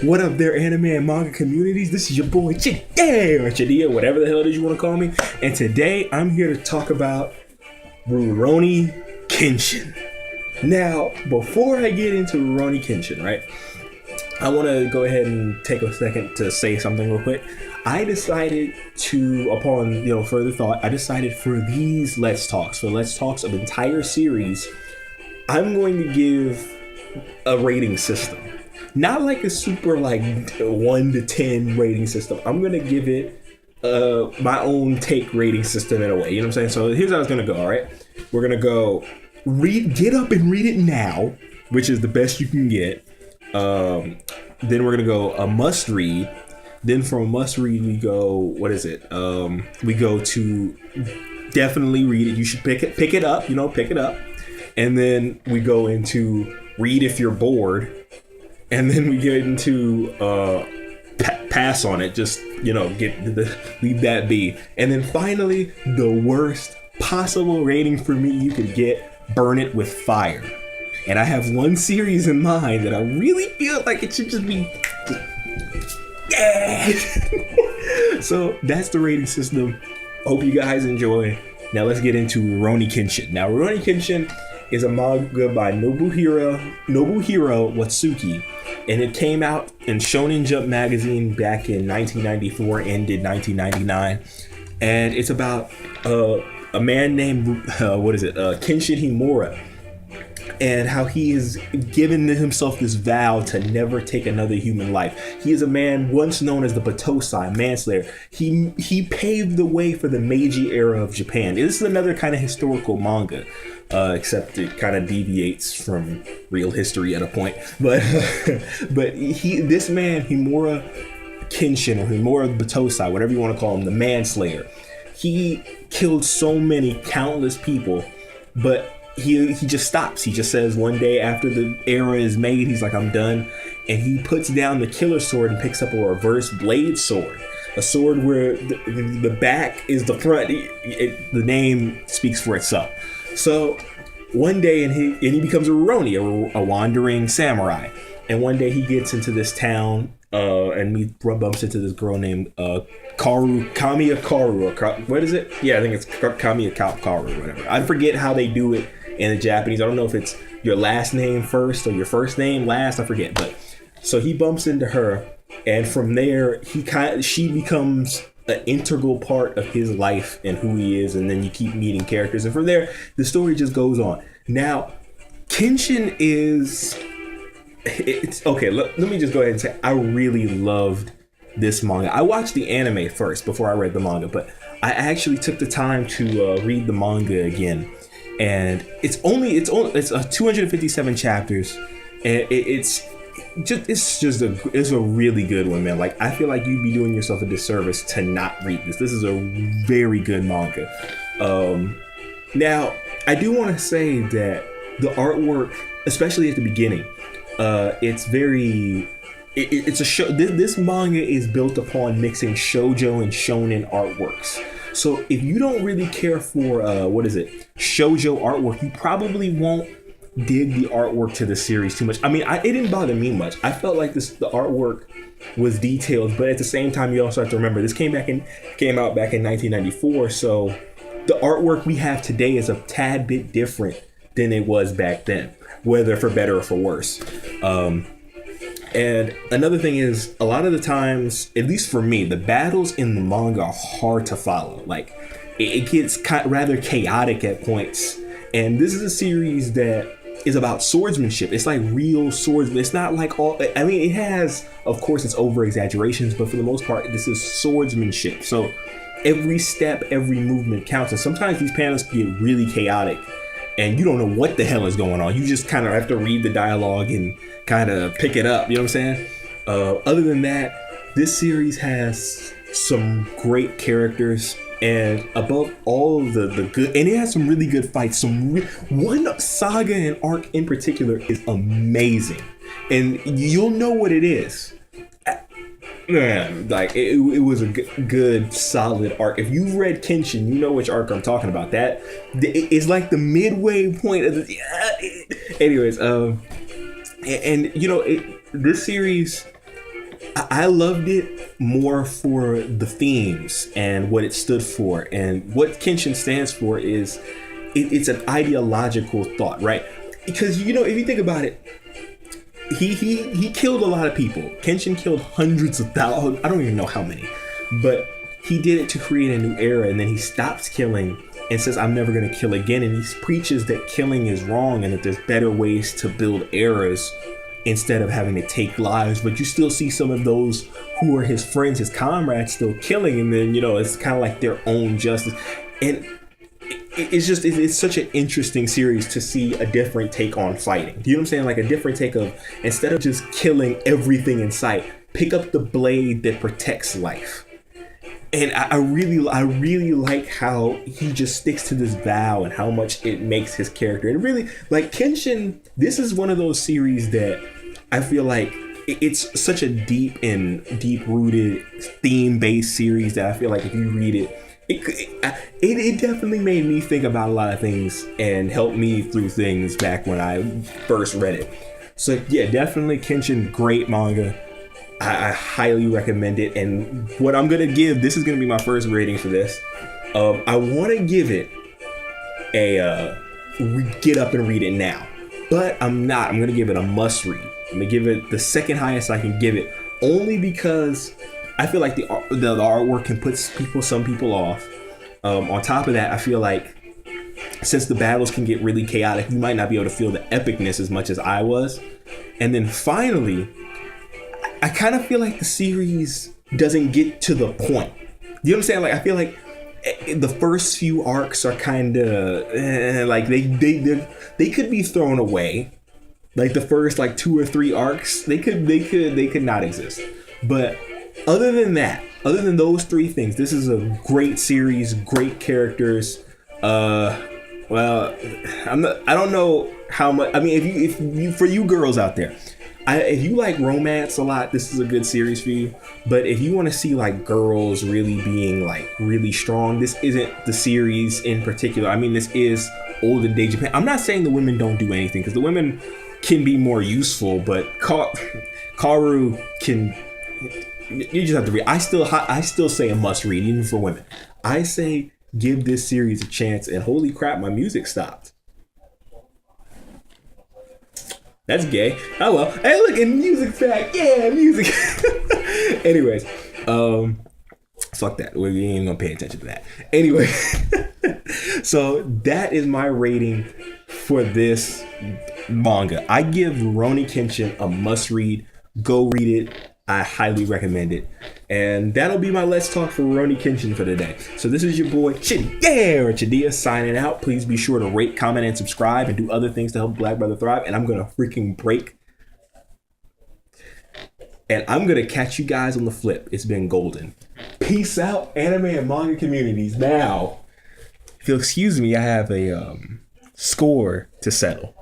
What up there, anime and manga communities? This is your boy Chide, or Chidia, whatever the hell it is you want to call me. And today I'm here to talk about Rurouni Kenshin. Now, before I get into Rurouni Kenshin, right, I want to go ahead and take a second to say something real quick. I decided to, upon further thought, I decided for these Let's Talks of the entire series, I'm going to give a rating system. Not like a super 1 to 10 rating system. I'm gonna give it my own take rating system in a way. You know what I'm saying? So here's how it's gonna go. All right, we're gonna go get up and read it now, which is the best you can get. Then we're gonna go a must read. Then from a must read we go, what is it? We go to definitely read it. You should pick it up. Pick it up. And then we go into read if you're bored. And then we get into pass on it, just leave that be. And then finally, the worst possible rating for me you could get, burn it with fire. And I have one series in mind that I really feel like it should just be so that's the rating system. Hope you guys enjoy. Now let's get into Rurouni Kenshin. Now Rurouni Kenshin is a manga by Nobuhiro Watsuki, and it came out in Shonen Jump magazine back in 1994, ended 1999, and it's about a man named Kenshin Himura, and how he has given himself this vow to never take another human life. He is a man once known as the Batosai, manslayer. He paved the way for the Meiji era of Japan. This is another kind of historical manga, except it kind of deviates from real history at a point. But this man, Himura Kenshin, or Himura Batosai, whatever you want to call him, the manslayer, he killed so many countless people, but he just stops. He just says one day after the era is made, he's like, I'm done. And he puts down the killer sword and picks up a reverse blade sword. A sword where the back is the front. The name speaks for itself. So one day, and he becomes a Rurouni, a wandering samurai. And one day he gets into this town and he bumps into this girl named Kamiya Karu. What is it? Yeah, I think it's Kamiya Karu, whatever. I forget how they do it in the Japanese. I don't know if it's your last name first or your first name last. I forget. But so he bumps into her, and from there she becomes an integral part of his life and who he is. And then you keep meeting characters, and from there the story just goes on. Now, Kenshin it's okay. Let me just go ahead and say I really loved this manga. I watched the anime first before I read the manga, but I actually took the time to read the manga again. And it's 257 chapters, and it's a really good one, man. Like, I feel like you'd be doing yourself a disservice to not read this. This is a very good manga. Now, I do want to say that the artwork, especially at the beginning, it's a show. This manga is built upon mixing shoujo and shonen artworks. So if you don't really care for shoujo artwork, you probably won't dig the artwork to the series too much. I mean, it didn't bother me much. I felt like the artwork was detailed, but at the same time, you also have to remember this came out back in 1994. So the artwork we have today is a tad bit different than it was back then, whether for better or for worse. And another thing is, a lot of the times, at least for me, the battles in the manga are hard to follow. Like, it gets rather chaotic at points. And this is a series that is about swordsmanship. It's like real swordsman. It's not like it has, of course, its over exaggerations, but for the most part, this is swordsmanship. So every step, every movement counts. And sometimes these panels get really chaotic, and you don't know what the hell is going on. You just kind of have to read the dialogue and kind of pick it up. You know what I'm saying? Other than that, this series has some great characters, and above all the good, and it has some really good fights. One saga and arc in particular is amazing, and you'll know what it is. Man, like it was a good solid arc. If you've read Kenshin, you know which arc I'm talking about. That it's like the midway point of the. Anyways, and this series, I loved it more for the themes and what it stood for. And what Kenshin stands for is it's an ideological thought, right? Because, you know, if you think about it, he killed a lot of people. Kenshin killed hundreds of thousands. I don't even know how many. But he did it to create a new era. And then he stops killing and says, I'm never going to kill again. And he preaches that killing is wrong and that there's better ways to build eras instead of having to take lives. But you still see some of those who are his friends, his comrades, still killing. And then, you know, it's kind of like their own justice. And it's such an interesting series to see a different take on fighting. You know what I'm saying? Like a different take of, instead of just killing everything in sight, pick up the blade that protects life. And I really like how he just sticks to this vow and how much it makes his character. And really, like Kenshin, this is one of those series that I feel like it's such a deep rooted theme based series that I feel like if you read it, it definitely made me think about a lot of things and helped me through things back when I first read it. So yeah, definitely Kenshin, great manga. I highly recommend it. And what I'm gonna give, this is gonna be my first rating for this. I want to give it a get up and read it now, but I'm not. I'm gonna give it a must read. I'm gonna give it the second highest I can give it, only because I feel like the artwork can put some people off. On top of that, I feel like since the battles can get really chaotic, you might not be able to feel the epicness as much as I was. And then finally, I kind of feel like the series doesn't get to the point. You know what I'm saying? Like, I feel like the first few arcs are kind of like they could be thrown away. Like the first like 2 or 3 arcs, they could not exist. But other than that, other than those 3 things, this is a great series, great characters. Well, I don't know how much. I mean, if you for you girls out there, if you like romance a lot, this is a good series for you. But if you want to see like girls really being like really strong, this isn't the series in particular. I mean, this is olden day Japan. I'm not saying the women don't do anything, because the women can be more useful, but Kaoru can. You just have to read. I still say a must read, even for women. I say give this series a chance. And holy crap, my music stopped. That's gay. Oh well. Hey, look, and music's back. Yeah, music. Anyways, fuck that. We ain't gonna pay attention to that. Anyway, so that is my rating for this manga. I give Rurouni Kenshin a must read. Go read it. I highly recommend it. And that'll be my Let's Talk for Rurouni Kenshin for today. So this is your boy Chidia signing out. Please be sure to rate, comment, and subscribe, and do other things to help Black Brother thrive. And I'm gonna freaking break. And I'm gonna catch you guys on the flip. It's been golden. Peace out, anime and manga communities. Now, if you'll excuse me, I have a score to settle.